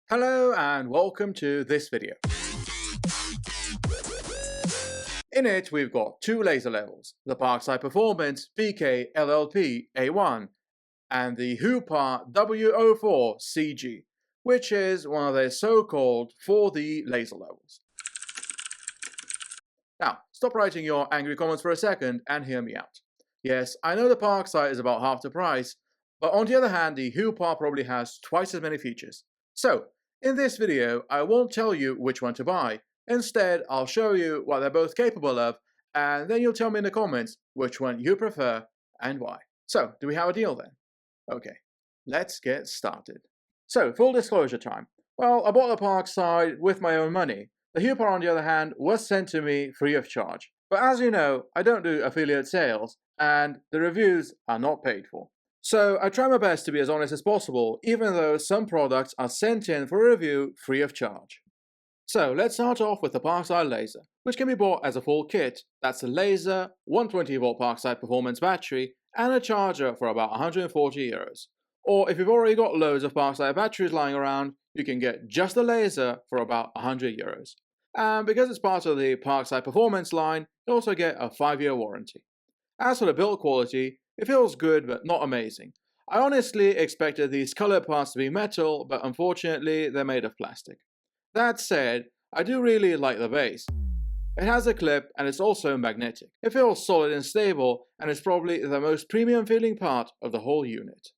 Hello and welcome to this video. In it we've got two laser levels, the Parkside Performance PKLLP A1 and the Huepar W04CG, which is one of their so-called 4D laser levels. Now, stop writing your angry comments for a second and hear me out. Yes, I know the Parkside is about half the price, but on the other hand, the Huepar probably has twice as many features. So, in this video, I won't tell you which one to buy. Instead, I'll show you what they're both capable of, and then you'll tell me in the comments which one you prefer and why. So, do we have a deal then? Okay, let's get started. So, full disclosure time. Well, I bought the Parkside with my own money. The Huepar, on the other hand, was sent to me free of charge. But as you know, I don't do affiliate sales, and the reviews are not paid for. So I try my best to be as honest as possible, even though some products are sent in for a review free of charge. So let's start off with the Parkside laser, which can be bought as a full kit. That's a laser, 120-volt Parkside Performance battery, and a charger for about €140. Or if you've already got loads of Parkside batteries lying around, you can get just the laser for about €100. And because it's part of the Parkside Performance line, you also get a 5-year warranty. As for the build quality, it feels good but not amazing. I honestly expected these colored parts to be metal, but unfortunately they're made of plastic. That said, I do really like the base. It has a clip and it's also magnetic. It feels solid and stable, and it's probably the most premium feeling part of the whole unit.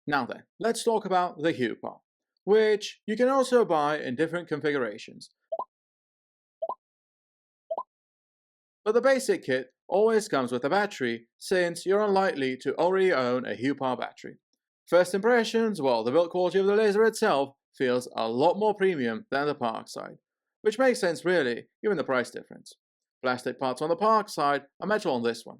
Now then, let's talk about the Huepar, which you can also buy in different configurations. But the basic kit always comes with a battery, since you're unlikely to already own a Huepar battery. First impressions, well, the build quality of the laser itself feels a lot more premium than the Parkside, which makes sense really, given the price difference. Plastic parts on the Parkside are metal on this one.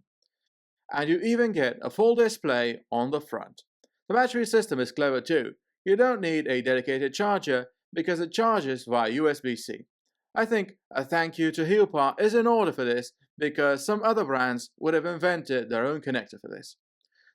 And you even get a full display on the front. The battery system is clever too. You don't need a dedicated charger because it charges via USB-C. I think a thank you to Huepar is in order for this, because some other brands would have invented their own connector for this.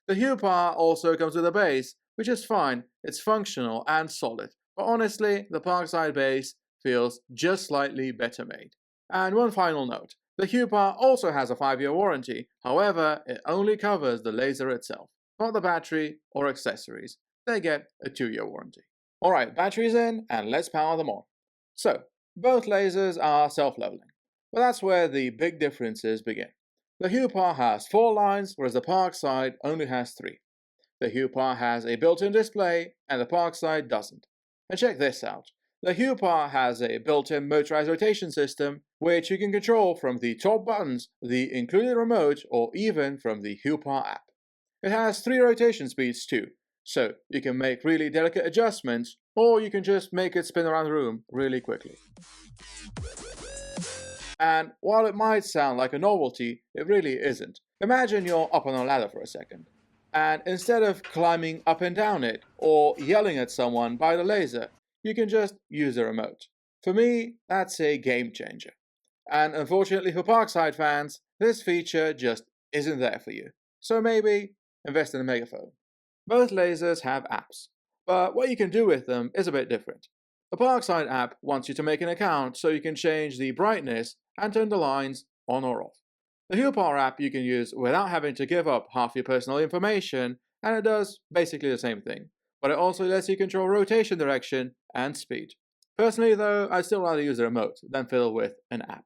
The Huepar also comes with a base, which is fine, it's functional and solid, but honestly, the Parkside base feels just slightly better made. And one final note, the Huepar also has a 5-year warranty, however, it only covers the laser itself, not the battery or accessories. They get a 2-year warranty. Alright, batteries in, and let's power them on. So, both lasers are self-leveling, but that's where the big differences begin. The Huepar has 4 lines, whereas the Parkside only has 3. The Huepar has a built-in display, and the Parkside doesn't. And check this out. The Huepar has a built-in motorized rotation system, which you can control from the top buttons, the included remote, or even from the Huepar app. It has 3 rotation speeds too, so you can make really delicate adjustments, or you can just make it spin around the room really quickly. And while it might sound like a novelty, it really isn't. Imagine you're up on a ladder for a second, and instead of climbing up and down it, or yelling at someone by the laser, you can just use the remote. For me, that's a game changer. And unfortunately for Parkside fans, this feature just isn't there for you. So maybe invest in a megaphone. Both lasers have apps, but what you can do with them is a bit different. The Parkside app wants you to make an account so you can change the brightness and turn the lines on or off. The Huepar app you can use without having to give up half your personal information, and it does basically the same thing, but it also lets you control rotation direction and speed. Personally though, I'd still rather use a remote than fiddle with an app.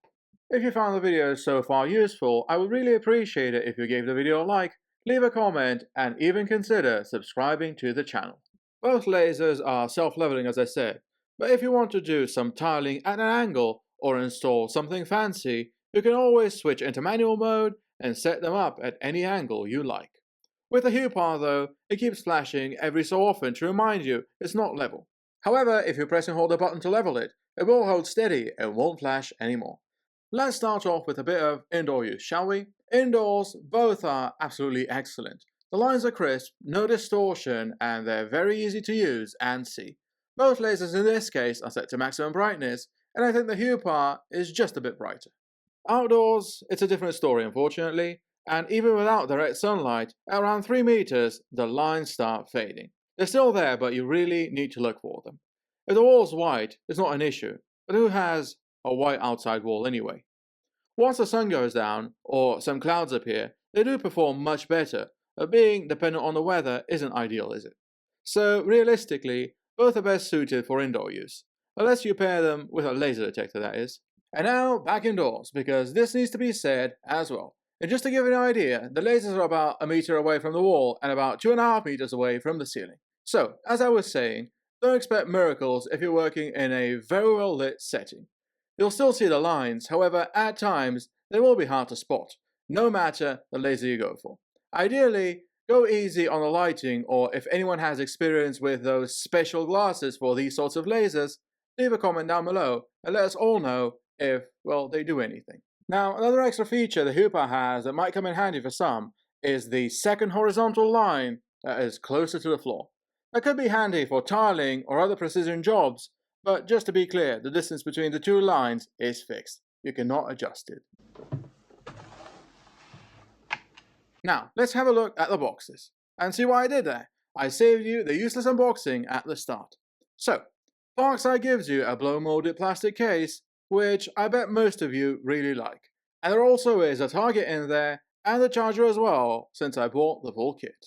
If you found the video so far useful, I would really appreciate it if you gave the video a like, leave a comment, and even consider subscribing to the channel. Both lasers are self-leveling, as I said, but if you want to do some tiling at an angle or install something fancy, you can always switch into manual mode and set them up at any angle you like. With the Huepar though, it keeps flashing every so often to remind you it's not level. However, if you press and hold the button to level it, it will hold steady and won't flash anymore. Let's start off with a bit of indoor use, shall we? Indoors, both are absolutely excellent. The lines are crisp, no distortion, and they're very easy to use and see. Both lasers in this case are set to maximum brightness, and I think the Huepar is just a bit brighter. Outdoors, it's a different story unfortunately, and even without direct sunlight, at around 3 meters, the lines start fading. They're still there, but you really need to look for them. If the wall's white, it's not an issue, but who has a white outside wall anyway? Once the sun goes down, or some clouds appear, they do perform much better, but being dependent on the weather isn't ideal, is it? So realistically, both are best suited for indoor use, unless you pair them with a laser detector, that is. And now, back indoors, because this needs to be said as well. And just to give you an idea, the lasers are about a meter away from the wall and about 2.5 meters away from the ceiling. So, as I was saying, don't expect miracles if you're working in a very well lit setting. You'll still see the lines, however, at times they will be hard to spot, no matter the laser you go for. Ideally, go easy on the lighting, or if anyone has experience with those special glasses for these sorts of lasers, leave a comment down below and let us all know if, well, they do anything. Now, another extra feature the Huepar has that might come in handy for some is the second horizontal line that is closer to the floor. That could be handy for tiling or other precision jobs, but just to be clear, the distance between the two lines is fixed. You cannot adjust it. Now, let's have a look at the boxes and see what I did there. I saved you the useless unboxing at the start. So, Parkside gives you a blow-molded plastic case, which I bet most of you really like. And there also is a target in there and the charger as well, since I bought the full kit.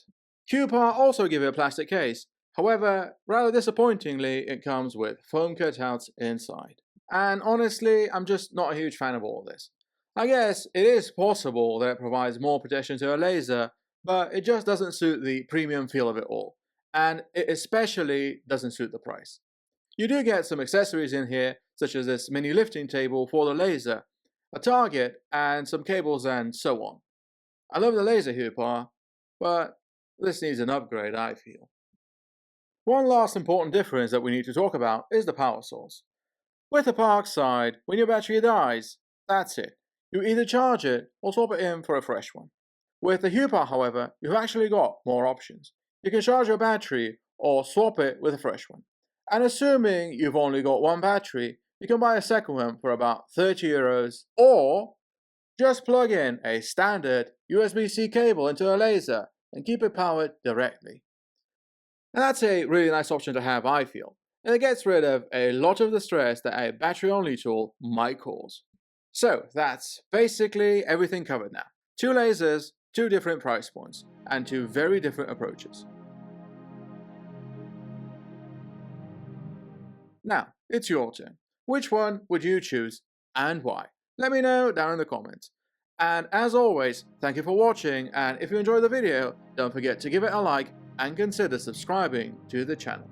Huepar also give you a plastic case. However, rather disappointingly, it comes with foam cutouts inside. And honestly, I'm just not a huge fan of all this. I guess it is possible that it provides more protection to a laser, but it just doesn't suit the premium feel of it all. And it especially doesn't suit the price. You do get some accessories in here, such as this mini lifting table for the laser, a target, and some cables and so on. I love the laser Huepar, but this needs an upgrade, I feel. One last important difference that we need to talk about is the power source. With the Parkside, when your battery dies, that's it. You either charge it or swap it in for a fresh one. With the Huepar, however, you've actually got more options. You can charge your battery or swap it with a fresh one. And assuming you've only got one battery, you can buy a second one for about €30, or just plug in a standard USB-C cable into a laser and keep it powered directly. And that's a really nice option to have, I feel, and it gets rid of a lot of the stress that a battery-only tool might cause. So that's basically everything covered now. 2 lasers, 2 different price points, and 2 very different approaches. Now, it's your turn. Which one would you choose and why? Let me know down in the comments. And as always, thank you for watching, and if you enjoyed the video, don't forget to give it a like and consider subscribing to the channel.